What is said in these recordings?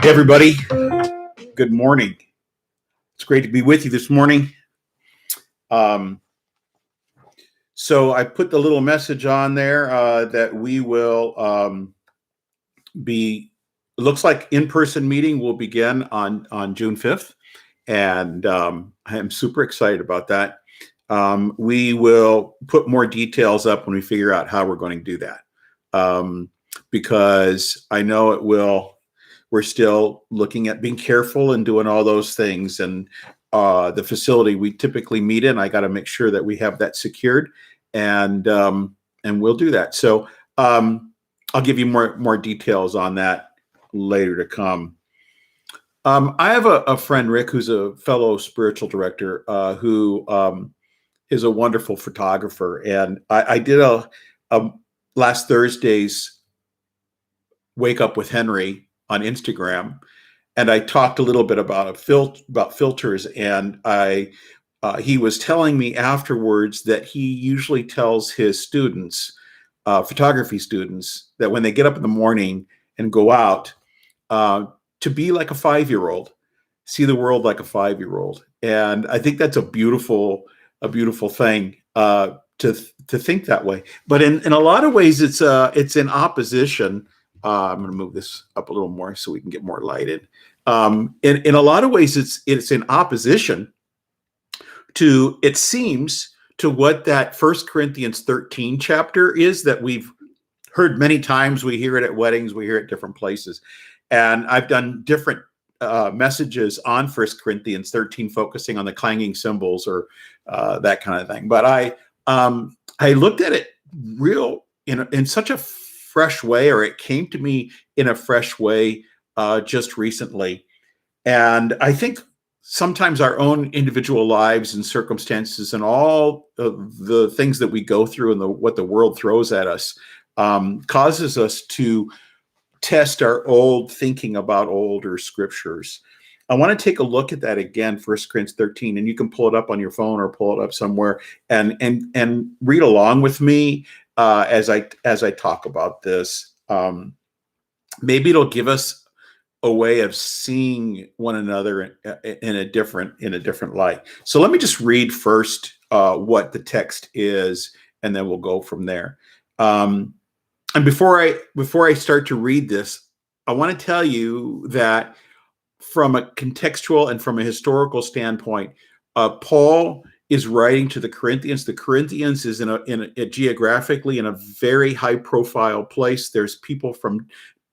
Hey everybody, good morning. It's great to be with you this morning. So I put the little message on there that we will it looks like in-person meeting will begin on June 5th. And I am super excited about that. We will put more details up when we figure out how we're going to do that. Because I know we're still looking at being careful and doing all those things. And the facility we typically meet in, I got to make sure that we have that secured, and we'll do that. So I'll give you more details on that later to come. I have a friend, Rick, who's a fellow spiritual director who is a wonderful photographer. And I did a last Thursday's Wake Up with Henry on Instagram, and I talked a little bit about filters, and he was telling me afterwards that he usually tells his students, photography students, that when they get up in the morning and go out, to be like a 5-year-old, see the world like a 5-year-old. And I think that's a beautiful thing to think that way. But in a lot of ways, it's in opposition. I'm going to move this up a little more so we can get more lighted. In a lot of ways, it's in opposition to, it seems, to what that 1 Corinthians 13 chapter is that we've heard many times. We hear it at weddings, we hear it different places. And I've done different messages on 1 Corinthians 13, focusing on the clanging cymbals or that kind of thing. But I looked at it in such a fresh way, or it came to me in a fresh way just recently. And I think sometimes our own individual lives and circumstances and all of the things that we go through and what the world throws at us causes us to test our old thinking about older scriptures. I want to take a look at that again, 1 Corinthians 13, and you can pull it up on your phone or pull it up somewhere and read along with me as I talk about this. Maybe it'll give us a way of seeing one another in a different light. So let me just read first what the text is, and then we'll go from there. And before I start to read this, I want to tell you that from a contextual and from a historical standpoint, Paul is writing to the Corinthians. The Corinthians is geographically in a very high profile place. There's people from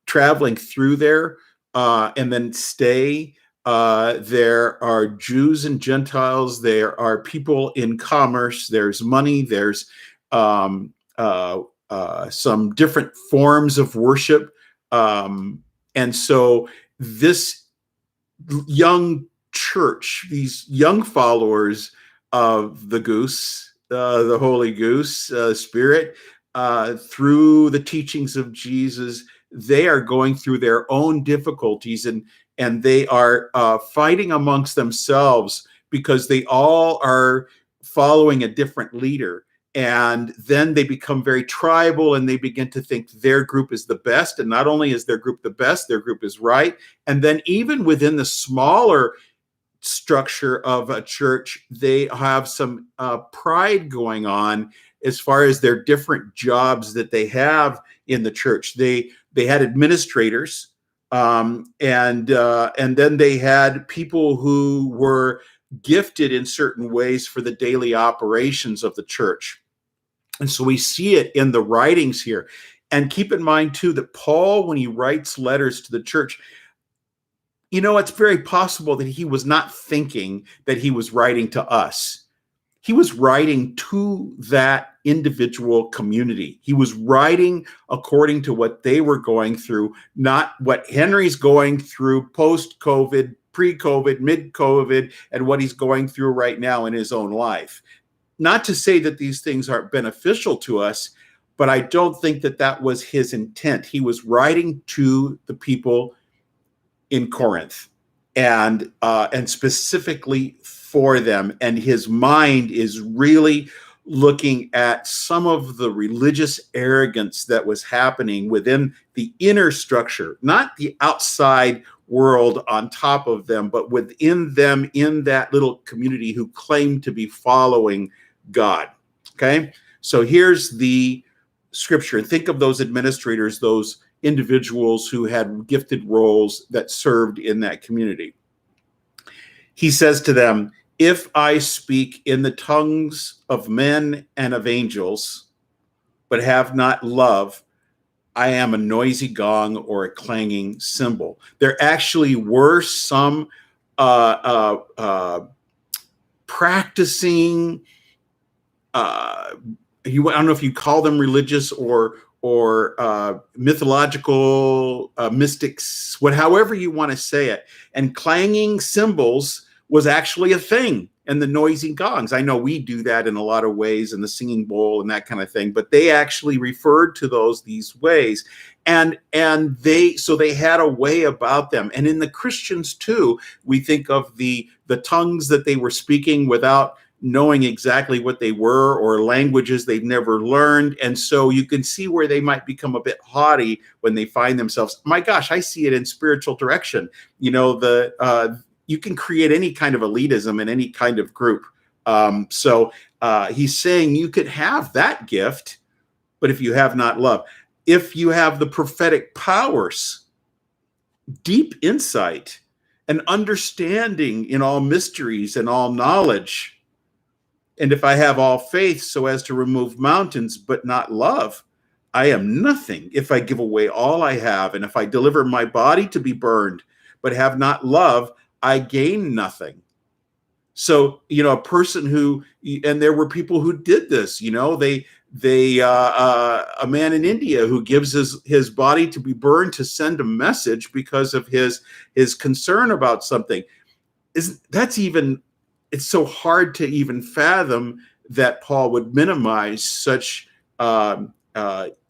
traveling through there and then stay. There are Jews and Gentiles. There are people in commerce. There's money. There's some different forms of worship. And so this young church, these young followers of the goose, the Holy Goose Spirit, through the teachings of Jesus, they are going through their own difficulties. And and they are fighting amongst themselves because they all are following a different leader. And then they become very tribal, and they begin to think their group is the best. And not only is their group the best, their group is right. And then even within the smaller structure of a church, they have some pride going on as far as their different jobs that they have in the church. They had administrators, and then they had people who were gifted in certain ways for the daily operations of the church. And so we see it in the writings here. And keep in mind too that Paul, when he writes letters to the church, it's very possible that he was not thinking that he was writing to us. He was writing to that individual community. He was writing according to what they were going through, not what Henry's going through post-COVID, pre-COVID, mid-COVID, and what he's going through right now in his own life. Not to say that these things aren't beneficial to us, but I don't think that that was his intent. He was writing to the people in Corinth, and specifically for them. And his mind is really looking at some of the religious arrogance that was happening within the inner structure, not the outside world on top of them, but within them in that little community who claimed to be following God. Okay, so here's the scripture. And think of those administrators, those individuals who had gifted roles that served in that community. He says to them, if I speak in the tongues of men and of angels, but have not love, I am a noisy gong or a clanging cymbal. There actually were some practicing, I don't know if you call them religious or mythological mystics, however you want to say it. And clanging cymbals was actually a thing, and the noisy gongs. I know we do that in a lot of ways, and the singing bowl and that kind of thing, but they actually referred to these ways. And they had a way about them. And in the Christians too, we think of the tongues that they were speaking without knowing exactly what they were, or languages they've never learned. And so you can see where they might become a bit haughty when they find themselves, my gosh, I see it in spiritual direction. You can create any kind of elitism in any kind of group. So he's saying you could have that gift, but if you have not love, if you have the prophetic powers, deep insight, and understanding in all mysteries and all knowledge, and if I have all faith so as to remove mountains, but not love, I am nothing. If I give away all I have, and if I deliver my body to be burned, but have not love, I gain nothing. So, a person who, and there were people who did this, a man in India who gives his body to be burned to send a message because of his concern about something. It's so hard to even fathom that Paul would minimize such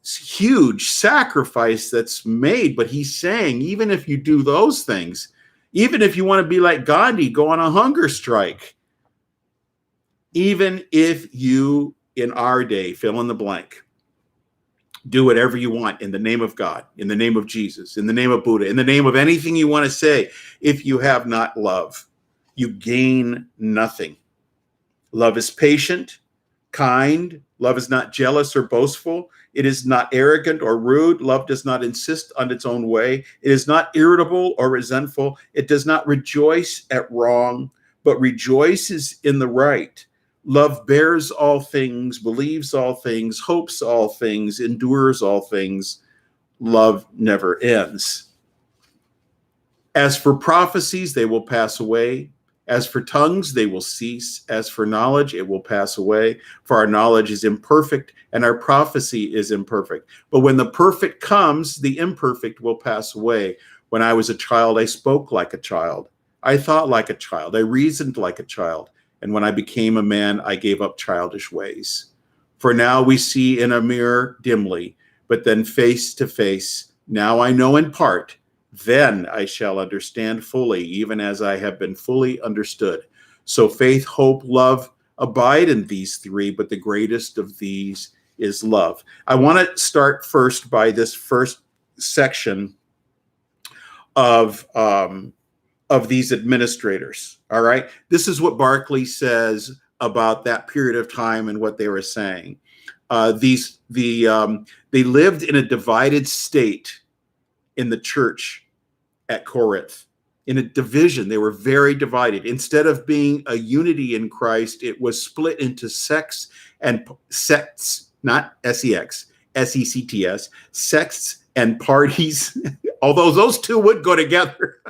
huge sacrifice that's made. But he's saying, even if you do those things, even if you want to be like Gandhi, go on a hunger strike, even if you, in our day, fill in the blank, do whatever you want in the name of God, in the name of Jesus, in the name of Buddha, in the name of anything you want to say, if you have not love, you gain nothing. Love is patient, kind. Love is not jealous or boastful. It is not arrogant or rude. Love does not insist on its own way. It is not irritable or resentful. It does not rejoice at wrong, but rejoices in the right. Love bears all things, believes all things, hopes all things, endures all things. Love never ends. As for prophecies, they will pass away. As for tongues, they will cease. As for knowledge, it will pass away. For our knowledge is imperfect, and our prophecy is imperfect. But when the perfect comes, the imperfect will pass away. When I was a child, I spoke like a child. I thought like a child. I reasoned like a child. And when I became a man, I gave up childish ways. For now we see in a mirror dimly, but then face to face. Now I know in part, Then I shall understand fully, even as I have been fully understood. So faith, hope, love abide in these three, but the greatest of these is love. I want to start first by this first section of these administrators. All right, this is what Barclay says about that period of time and what they were saying. They lived in a divided state in the church at Corinth, in a division. They were very divided. Instead of being a unity in Christ, it was split into sects and sects, not sex, sects, sects and parties. Although those two would go together.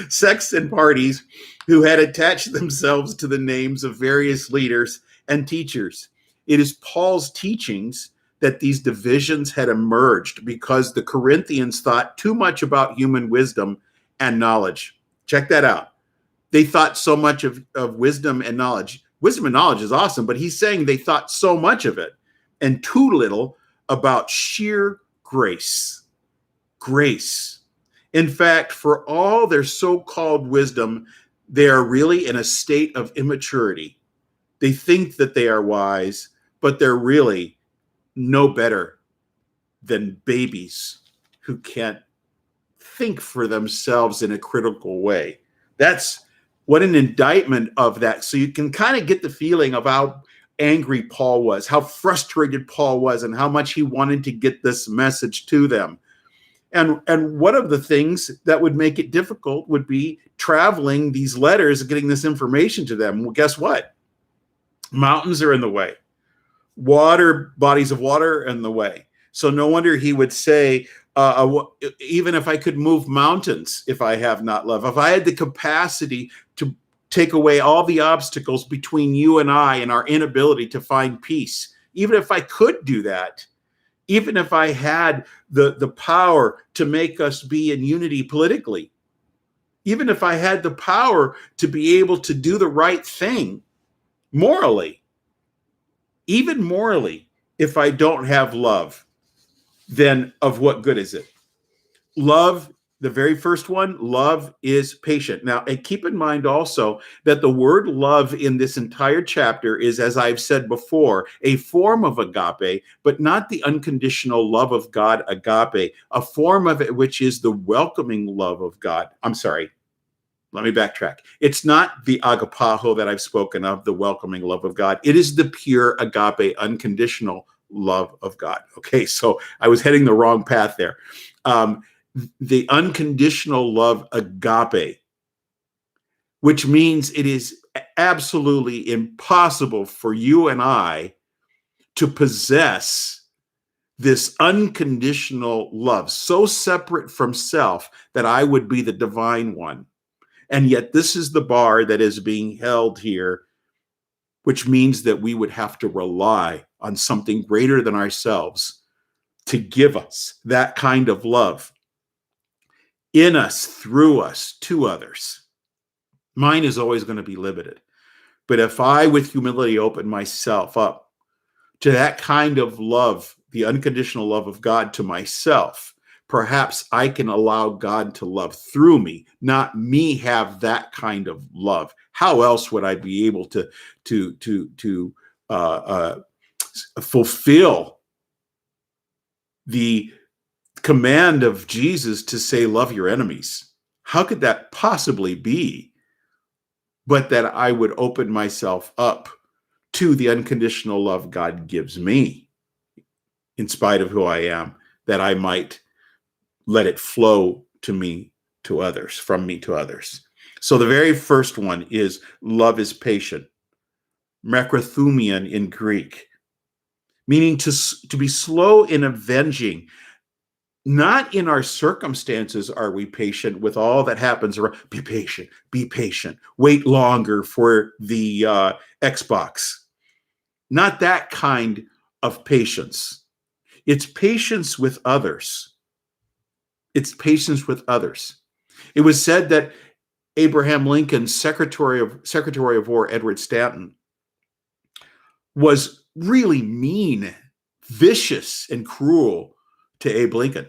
Sects and parties who had attached themselves to the names of various leaders and teachers. It is Paul's teachings that these divisions had emerged because the Corinthians thought too much about human wisdom and knowledge. Check that out. They thought so much of wisdom and knowledge. Wisdom and knowledge is awesome, but he's saying they thought so much of it and too little about sheer grace. Grace. In fact, for all their so-called wisdom, they are really in a state of immaturity. They think that they are wise, but they're really no better than babies who can't think for themselves in a critical way. That's what an indictment of that. So you can kind of get the feeling of how angry Paul was, how frustrated Paul was, and how much he wanted to get this message to them. And one of the things that would make it difficult would be traveling these letters and getting this information to them. Well, guess what? Mountains are in the way. Bodies of water are in the way. So no wonder he would say, even if I could move mountains, if I have not love, if I had the capacity to take away all the obstacles between you and I and our inability to find peace, even if I could do that, even if I had the power to make us be in unity politically, even if I had the power to be able to do the right thing morally, even morally, if I don't have love, then of what good is it? Love, the very first one, love is patient. Now, and keep in mind also that the word love in this entire chapter is, as I've said before, a form of agape, but not the unconditional love of God, agape, a form of it which is the welcoming love of God. I'm sorry. Let me backtrack. It's not the agapao that I've spoken of, the welcoming love of God. It is the pure agape, unconditional love of God. Okay, so I was heading the wrong path there. The unconditional love agape, which means it is absolutely impossible for you and I to possess this unconditional love, so separate from self that I would be the divine one. And yet this is the bar that is being held here, which means that we would have to rely on something greater than ourselves to give us that kind of love in us, through us, to others. Mine is always going to be limited. But if I, with humility, open myself up to that kind of love, the unconditional love of God to myself, perhaps I can allow God to love through me, not me have that kind of love. How else would I be able to fulfill the command of Jesus to say, love your enemies? How could that possibly be? But that I would open myself up to the unconditional love God gives me, in spite of who I am, that I might let it flow to me, to others, from me to others. So the very first one is love is patient, makrothumien in Greek, meaning to be slow in avenging. Not in our circumstances are we patient with all that happens around. Be patient, be patient. Wait longer for the Xbox. Not that kind of patience. It's patience with others. It's patience with others. It was said that Abraham Lincoln's Secretary of War, Edward Stanton, was really mean, vicious, and cruel to Abe Lincoln.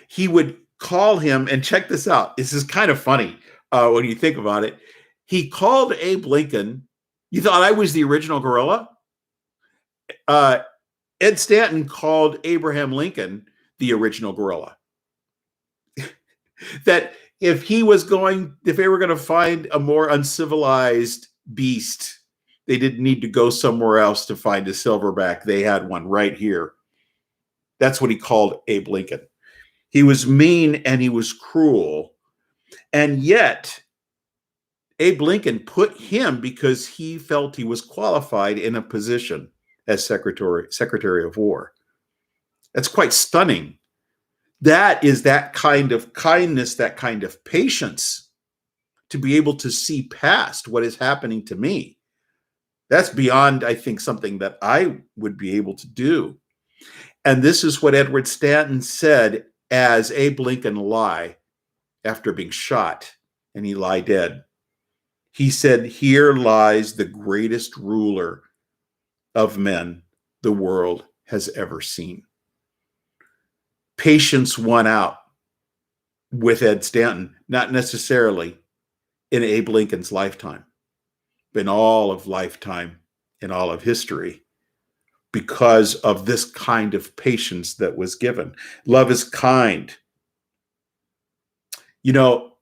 He would call him, and check this out. This is kind of funny when you think about it. He called Abe Lincoln. You thought I was the original gorilla? Ed Stanton called Abraham Lincoln the original gorilla. That if they were going to find a more uncivilized beast, they didn't need to go somewhere else to find a silverback. They had one right here. That's what he called Abe Lincoln. He was mean and he was cruel. And yet, Abe Lincoln put him because he felt he was qualified in a position as Secretary of War. That's quite stunning. That is that kind of kindness, that kind of patience, to be able to see past what is happening to me. That's beyond, I think, something that I would be able to do. And this is what Edward Stanton said as Abe Lincoln lay after being shot, and he lay dead. He said, "Here lies the greatest ruler of men the world has ever seen." Patience won out with Ed Stanton, not necessarily in Abe Lincoln's lifetime, but in all of lifetime, in all of history, because of this kind of patience that was given. Love is kind. You know,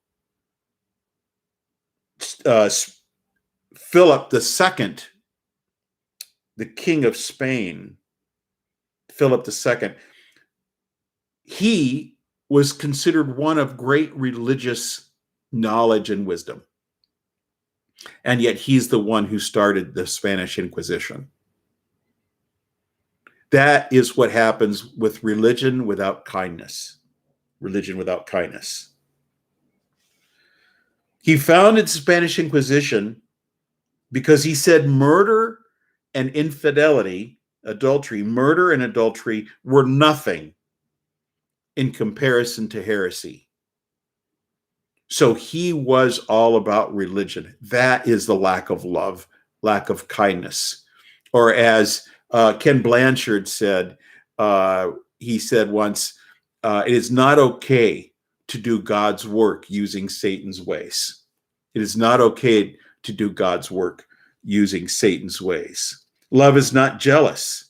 Philip II, the King of Spain, Philip II, he was considered one of great religious knowledge and wisdom. And yet he's the one who started the Spanish Inquisition. That is what happens with religion without kindness. Religion without kindness. He founded the Spanish Inquisition because he said murder and infidelity, murder and adultery were nothing in comparison to heresy. So he was all about religion. That is the lack of love, lack of kindness. Or as Ken Blanchard said, he said once, it is not okay to do God's work using Satan's ways. It is not okay to do God's work using Satan's ways. Love is not jealous.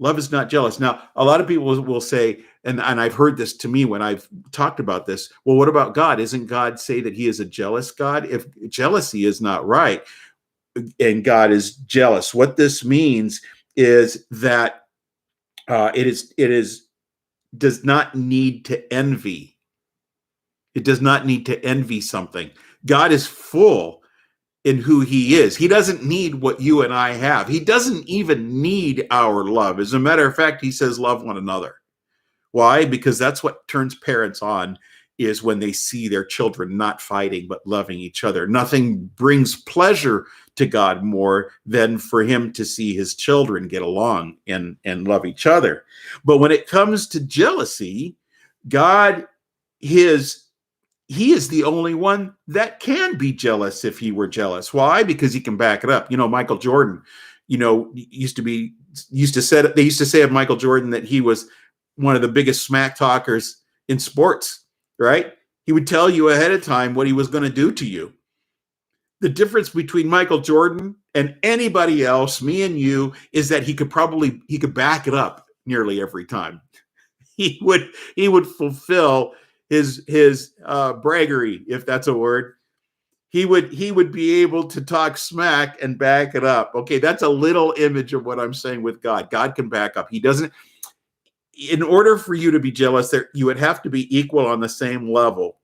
Love is not jealous. Now, a lot of people will say, and I've heard this to me when I've talked about this, well, what about God? Isn't God say that he is a jealous God? If jealousy is not right and God is jealous, what this means is that it does not need to envy. It does not need to envy something. God is full in who he is. He doesn't need what you and I have. He doesn't even need our love. As a matter of fact, he says, love one another. Why? Because that's what turns parents on, is when they see their children not fighting, but loving each other. Nothing brings pleasure to God more than for him to see his children get along and love each other. But when it comes to jealousy, God he is the only one that can be jealous if he were jealous. Why? Because he can back it up. You know, Michael Jordan, they used to say of Michael Jordan that he was one of the biggest smack talkers in sports, right? He would tell you ahead of time what he was going to do to you. The difference between Michael Jordan and anybody else, me and you, is that he could back it up nearly every time. He would fulfill his braggery, if that's a word. He would be able to talk smack and back it up. Okay, that's a little image of what I'm saying with God. God can back up. He doesn't. In order for you to be jealous, you would have to be equal on the same level,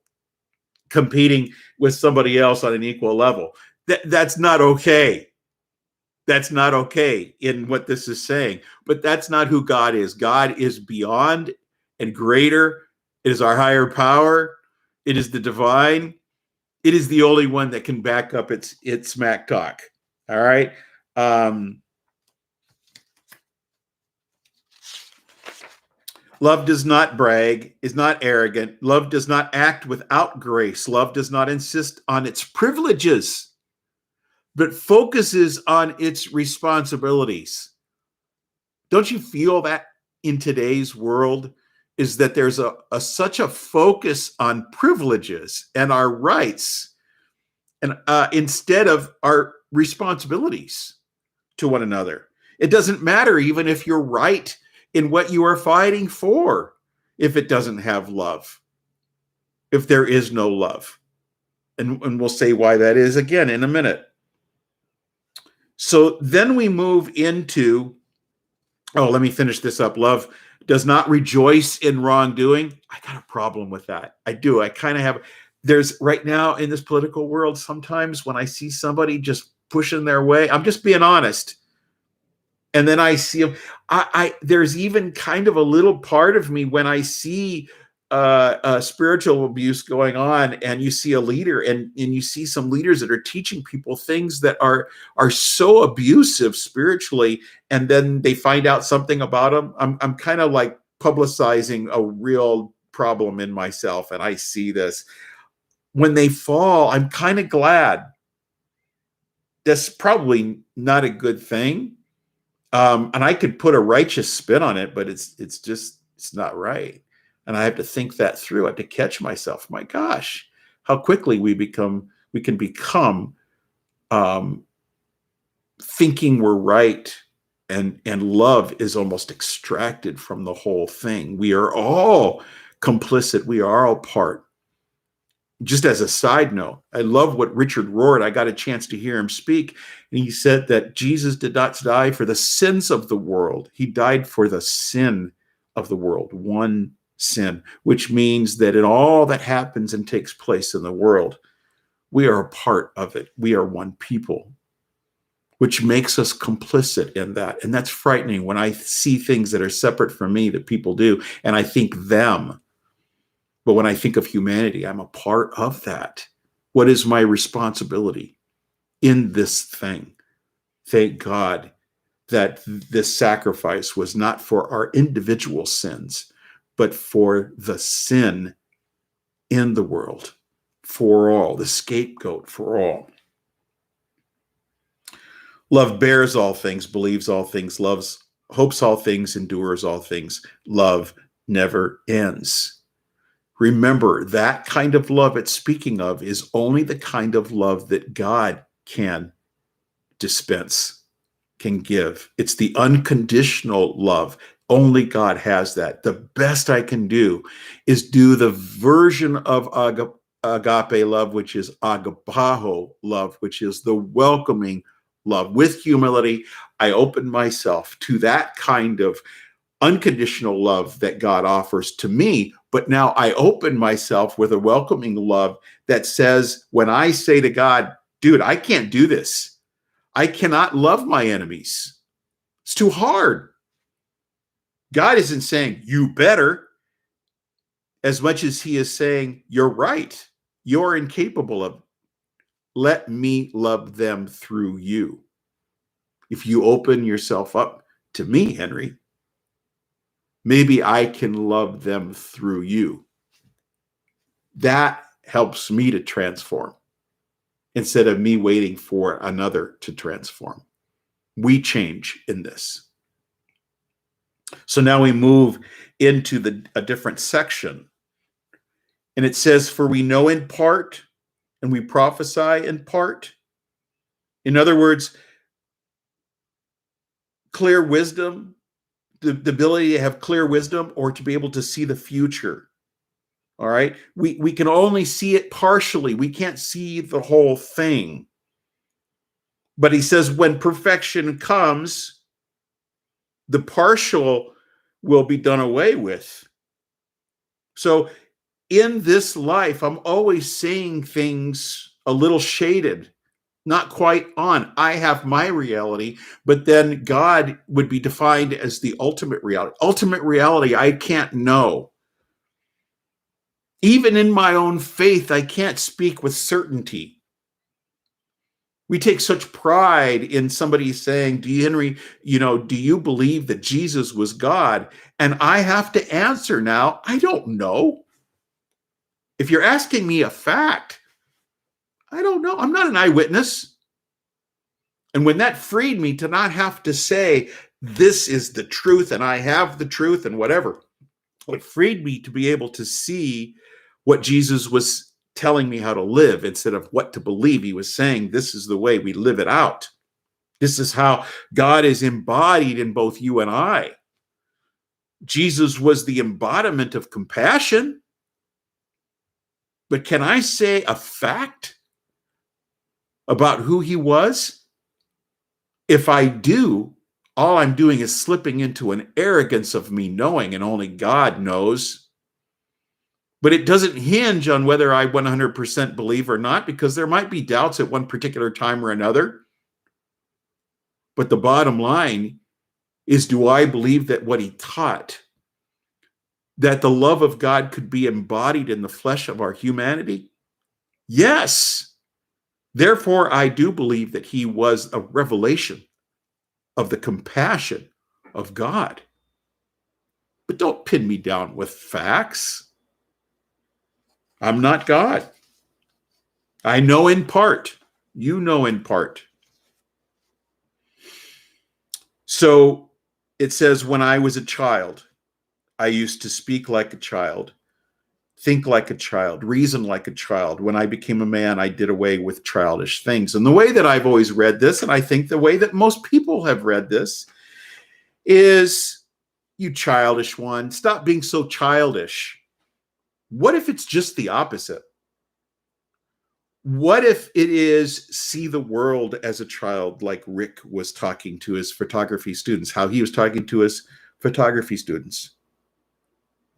competing with somebody else on an equal level. That's not okay. That's not okay in what this is saying. But that's not who God is. God is beyond and greater. It is our higher power. It is the divine. It is the only one that can back up its smack talk. All right. Love does not brag, is not arrogant. Love does not act without grace. Love does not insist on its privileges, but focuses on its responsibilities. Don't you feel that in today's world? is that there's such a focus on privileges and our rights, and instead of our responsibilities to one another. It doesn't matter even if you're right in what you are fighting for, if it doesn't have love, if there is no love. And we'll say why that is again in a minute. So then we move into, let me finish this up. Love does not rejoice in wrongdoing. I got a problem with that. I do. I kind of have. There's right now in this political world, sometimes when I see somebody just pushing their way, I'm just being honest. And then I see them. There's even kind of a little part of me when I see spiritual abuse going on, and you see a leader, and you see some leaders that are teaching people things that are so abusive spiritually, and then they find out something about them. I'm kind of like publicizing a real problem in myself, and I see this. When they fall, I'm kind of glad. That's probably not a good thing. And I could put a righteous spin on it, but it's not right. And I have to think that through. I have to catch myself. My gosh, how quickly we can become thinking we're right, and love is almost extracted from the whole thing. We are all complicit. We are all part. Just as a side note, I love what Richard Rohr, I got a chance to hear him speak, and he said that Jesus did not die for the sins of the world. He died for the sin of the world, one sin, which means that in all that happens and takes place in the world, we are a part of it. We are one people, which makes us complicit in that. And that's frightening when I see things that are separate from me that people do, and I think them. But when I think of humanity, I'm a part of that. What is my responsibility in this thing? Thank God that this sacrifice was not for our individual sins, but for the sin in the world, for all, the scapegoat for all. Love bears all things, believes all things, loves, hopes all things, endures all things. Love never ends. Remember, that kind of love it's speaking of is only the kind of love that God can dispense, can give. It's the unconditional love. Only God has that. The best I can do is do the version of agape love, which is agapaho love, which is the welcoming love. With humility, I open myself to that kind of unconditional love that God offers to me. But now I open myself with a welcoming love that says, when I say to God, dude, I can't do this. I cannot love my enemies. It's too hard. God isn't saying, you better, as much as he is saying, you're right. You're incapable of. Let me love them through you. If you open yourself up to me, Henry, maybe I can love them through you. That helps me to transform instead of me waiting for another to transform. We change in this. So now we move into a different section. And it says, for we know in part and we prophesy in part. In other words, clear wisdom, the ability to have clear wisdom or to be able to see the future. All right. We can only see it partially. We can't see the whole thing. But he says when perfection comes, the partial will be done away with. So in this life, I'm always saying things a little shaded, not quite on. I have my reality, but then God would be defined as the ultimate reality. Ultimate reality, I can't know. Even in my own faith, I can't speak with certainty. We take such pride in somebody saying, Henry, do you believe that Jesus was God? And I have to answer now, I don't know. If you're asking me a fact, I don't know. I'm not an eyewitness. And when that freed me to not have to say, this is the truth and I have the truth and whatever, It freed me to be able to see what Jesus was telling me how to live instead of what to believe. He was saying, this is the way we live it out. This is how God is embodied in both you and I. Jesus was the embodiment of compassion. But can I say a fact about who he was? If I do, all I'm doing is slipping into an arrogance of me knowing, and only God knows. But it doesn't hinge on whether I 100% believe or not, because there might be doubts at one particular time or another. But the bottom line is, do I believe that what he taught, that the love of God could be embodied in the flesh of our humanity? Yes. Therefore, I do believe that he was a revelation of the compassion of God. But don't pin me down with facts. I'm not God. I know in part. You know in part. So it says, when I was a child, I used to speak like a child, think like a child, reason like a child. When I became a man, I did away with childish things. And the way that I've always read this, and I think the way that most people have read this, is, you childish one, stop being so childish. What if it's just the opposite? What if it is, see the world as a child, like Rick was talking to his photography students, how he was talking to his photography students?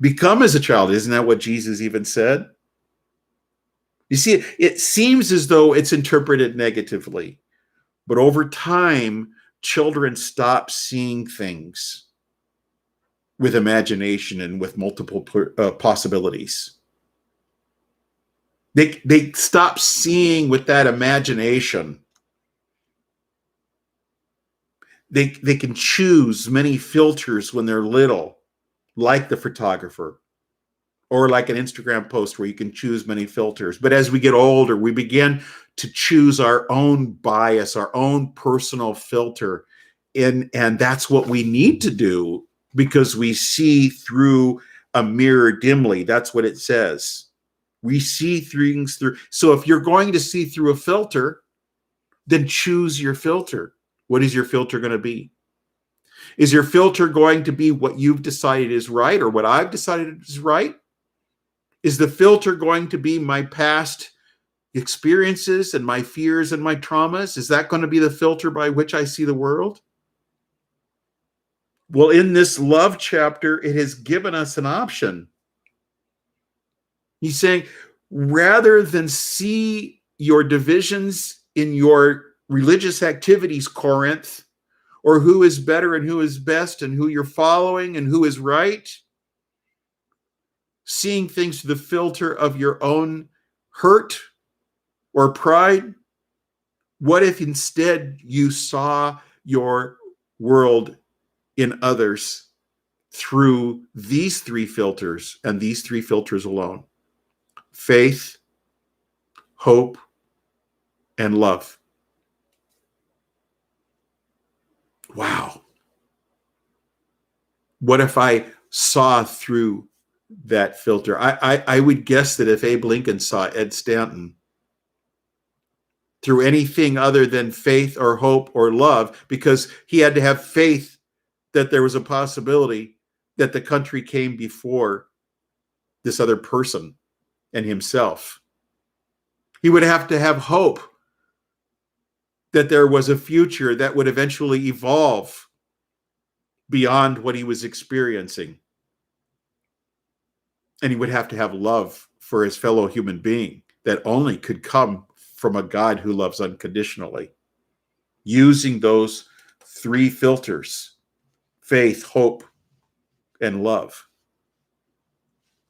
Become as a child. Isn't that what Jesus even said? You see, it seems as though it's interpreted negatively, but over time, children stop seeing things with imagination and with multiple possibilities. They stop seeing with that imagination. They can choose many filters when they're little, like the photographer, or like an Instagram post where you can choose many filters. But as we get older, we begin to choose our own bias, our own personal filter. And that's what we need to do, because we see through a mirror dimly. That's what it says. We see things through. So if you're going to see through a filter, then choose your filter. What is your filter going to be? Is your filter going to be what you've decided is right, or what I've decided is right? Is the filter going to be my past experiences and my fears and my traumas? Is that going to be the filter by which I see the world? Well, in this love chapter, it has given us an option. He's saying, rather than see your divisions in your religious activities, Corinth, or who is better and who is best and who you're following and who is right, seeing things through the filter of your own hurt or pride, what if instead you saw your world in others through these three filters, and these three filters alone? Faith, hope, and love. Wow. What if I saw through that filter? I would guess that if Abe Lincoln saw Ed Stanton through anything other than faith or hope or love, because he had to have faith that there was a possibility that the country came before this other person and himself. He would have to have hope that there was a future that would eventually evolve beyond what he was experiencing. And he would have to have love for his fellow human being that only could come from a God who loves unconditionally. Using those three filters, faith, hope, and love.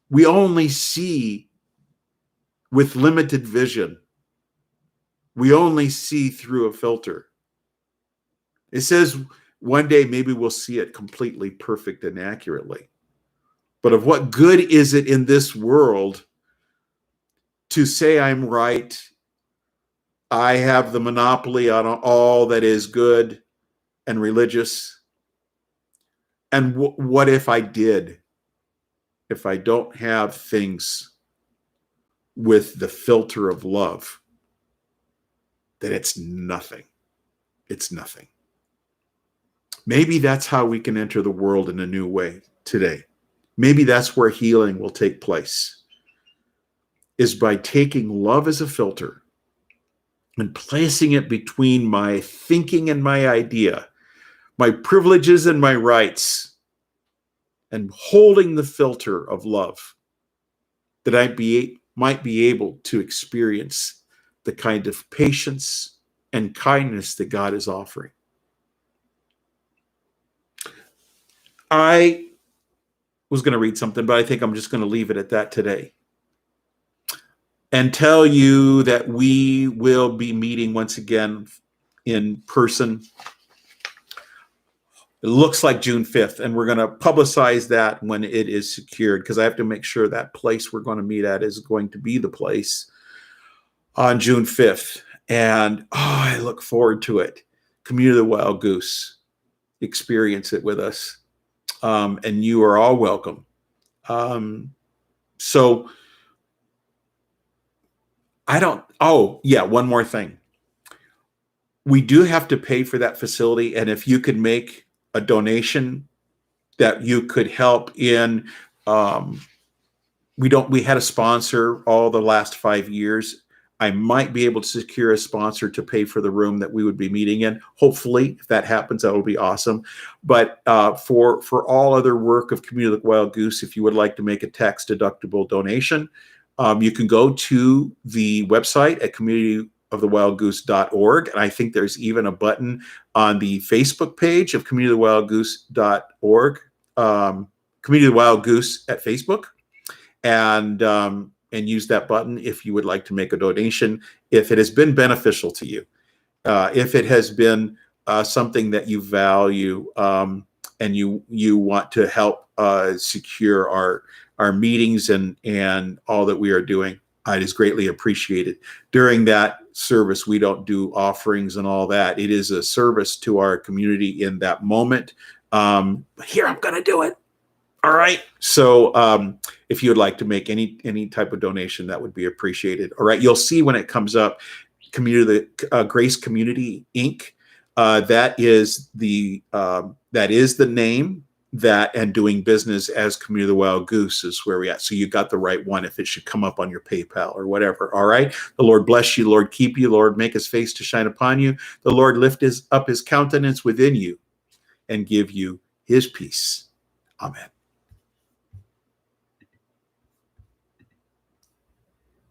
We only see with limited vision. We only see through a filter. It says one day maybe we'll see it completely perfect and accurately. But of what good is it in this world to say I'm right, I have the monopoly on all that is good and religious? And what if I did? if I don't have things with the filter of love, then it's nothing. It's nothing. Maybe that's how we can enter the world in a new way today. Maybe that's where healing will take place, is by taking love as a filter and placing it between my thinking and my idea, my privileges and my rights, and holding the filter of love, that I might be able to experience the kind of patience and kindness that God is offering. I was going to read something, but I think I'm just going to leave it at that today and tell you that we will be meeting once again in person. It looks like June 5th, and we're going to publicize that when it is secured, because I have to make sure that place we're going to meet at is going to be the place on June 5th. And I look forward to it. Community of the Wild Goose. Experience it with us. And you are all welcome. So one more thing. We do have to pay for that facility. And if you could make a donation that you could help in, we had a sponsor all the last 5 years. I might be able to secure a sponsor to pay for the room that we would be meeting in. Hopefully, if that happens, that will be awesome. But for all other work of Community of the Wild Goose, if you would like to make a tax-deductible donation, you can go to the website at communityofthewildgoose.org. And I think there's even a button on the Facebook page of communityofthewildgoose.org, Community of the Wild Goose at Facebook. And use that button if you would like to make a donation, if it has been beneficial to you, if it has been something that you value, and you want to help secure our meetings and all that we are doing. It is greatly appreciated. During that service, we don't do offerings and all that. It is a service to our community in that moment. Here, I'm going to do it. All right. So if you would like to make any type of donation, that would be appreciated. All right. You'll see when it comes up, Grace Community Inc. That is the name, that, and doing business as Community of the Wild Goose is where we at. So you got the right one if it should come up on your PayPal or whatever. All right. The Lord bless you. Lord keep you. Lord make his face to shine upon you. The Lord lift up his countenance within you and give you his peace. Amen.